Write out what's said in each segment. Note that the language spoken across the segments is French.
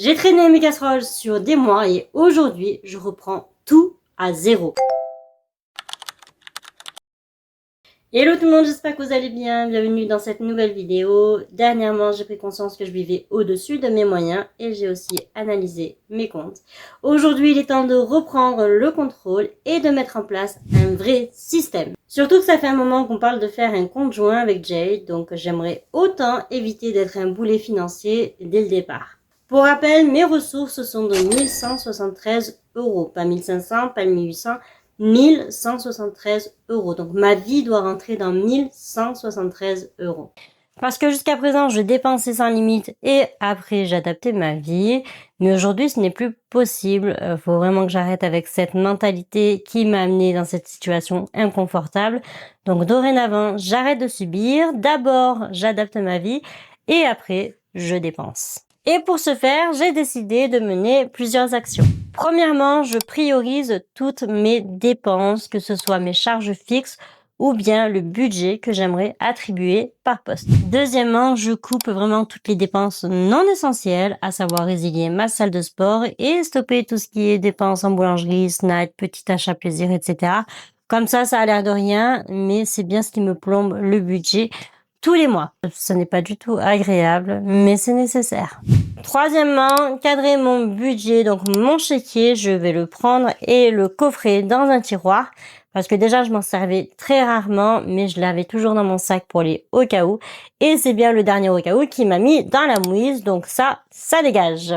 J'ai traîné mes casseroles sur des mois et aujourd'hui, je reprends tout à zéro. Hello tout le monde, j'espère que vous allez bien. Bienvenue dans cette nouvelle vidéo. Dernièrement, j'ai pris conscience que je vivais au-dessus de mes moyens et j'ai aussi analysé mes comptes. Aujourd'hui, il est temps de reprendre le contrôle et de mettre en place un vrai système. Surtout que ça fait un moment qu'on parle de faire un compte joint avec Jade, donc j'aimerais autant éviter d'être un boulet financier dès le départ. Pour rappel, mes ressources sont de 1173 €, pas 1500, pas 1800, 1173 €. Donc ma vie doit rentrer dans 1173 €. Parce que jusqu'à présent, je dépensais sans limite et après j'adaptais ma vie. Mais aujourd'hui, ce n'est plus possible. Faut vraiment que j'arrête avec cette mentalité qui m'a amené dans cette situation inconfortable. Donc dorénavant, j'arrête de subir. D'abord, j'adapte ma vie et après, je dépense. Et pour ce faire, j'ai décidé de mener plusieurs actions. Premièrement, je priorise toutes mes dépenses, que ce soit mes charges fixes ou bien le budget que j'aimerais attribuer par poste. Deuxièmement, je coupe vraiment toutes les dépenses non essentielles, à savoir résilier ma salle de sport et stopper tout ce qui est dépenses en boulangerie, snack, petit achat plaisir, etc. Comme ça a l'air de rien, mais c'est bien ce qui me plombe le budget tous les mois. Ce n'est pas du tout agréable, mais c'est nécessaire. Troisièmement, cadrer mon budget, donc mon chéquier, je vais le prendre et le coffrer dans un tiroir parce que déjà je m'en servais très rarement, mais je l'avais toujours dans mon sac pour les au cas où. Et c'est bien le dernier au cas où qui m'a mis dans la mouise, donc ça dégage.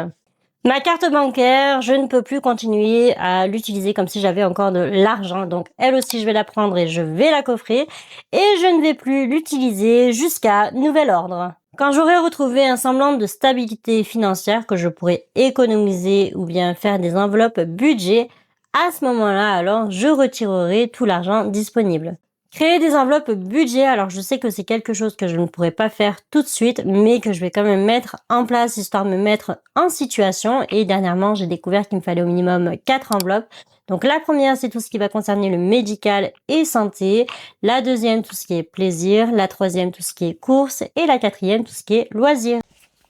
Ma carte bancaire, je ne peux plus continuer à l'utiliser comme si j'avais encore de l'argent. Donc elle aussi, je vais la prendre et je vais la coffrer. Et je ne vais plus l'utiliser jusqu'à nouvel ordre. Quand j'aurai retrouvé un semblant de stabilité financière que je pourrais économiser ou bien faire des enveloppes budget, à ce moment-là, alors, je retirerai tout l'argent disponible. Créer des enveloppes budget, alors je sais que c'est quelque chose que je ne pourrais pas faire tout de suite, mais que je vais quand même mettre en place histoire de me mettre en situation. Et dernièrement, j'ai découvert qu'il me fallait au minimum 4 enveloppes. Donc la première, c'est tout ce qui va concerner le médical et santé. La deuxième, tout ce qui est plaisir. La troisième, tout ce qui est courses. Et la quatrième, tout ce qui est loisirs.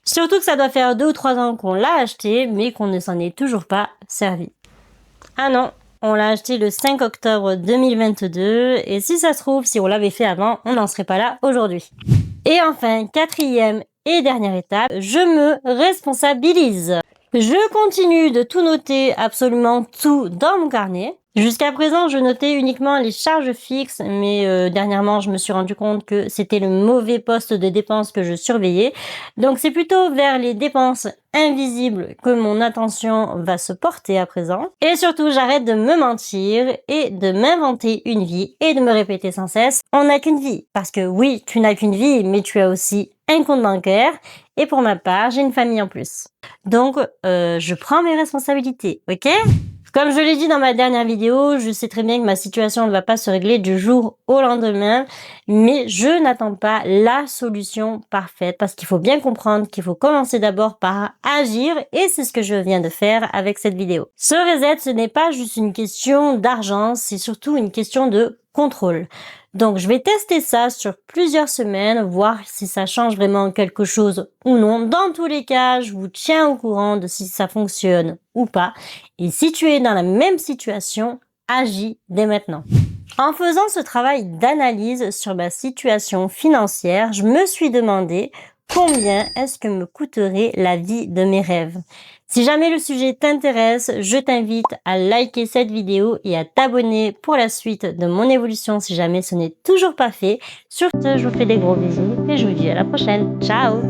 Surtout que ça doit faire 2 ou 3 ans qu'on l'a acheté, mais qu'on ne s'en est toujours pas servi. Ah non, on l'a acheté le 5 octobre 2022 et si ça se trouve, si on l'avait fait avant, on n'en serait pas là aujourd'hui. Et enfin, quatrième et dernière étape, je me responsabilise. Je continue de tout noter, absolument tout dans mon carnet. Jusqu'à présent, je notais uniquement les charges fixes, mais dernièrement, je me suis rendu compte que c'était le mauvais poste de dépenses que je surveillais. Donc, c'est plutôt vers les dépenses invisibles que mon attention va se porter à présent. Et surtout, j'arrête de me mentir et de m'inventer une vie et de me répéter sans cesse, on n'a qu'une vie. Parce que oui, tu n'as qu'une vie, mais tu as aussi un compte bancaire. Et pour ma part, j'ai une famille en plus. Donc, je prends mes responsabilités, ok ? Comme je l'ai dit dans ma dernière vidéo, je sais très bien que ma situation ne va pas se régler du jour au lendemain, mais je n'attends pas la solution parfaite parce qu'il faut bien comprendre qu'il faut commencer d'abord par agir et c'est ce que je viens de faire avec cette vidéo. Ce reset, ce n'est pas juste une question d'argent, c'est surtout une question de contrôle. Donc, je vais tester ça sur plusieurs semaines, voir si ça change vraiment quelque chose ou non. Dans tous les cas, je vous tiens au courant de si ça fonctionne ou pas. Et si tu es dans la même situation, agis dès maintenant. En faisant ce travail d'analyse sur ma situation financière, je me suis demandé combien est-ce que me coûterait la vie de mes rêves. Si jamais le sujet t'intéresse, je t'invite à liker cette vidéo et à t'abonner pour la suite de mon évolution si jamais ce n'est toujours pas fait. Sur ce, je vous fais des gros bisous et je vous dis à la prochaine. Ciao!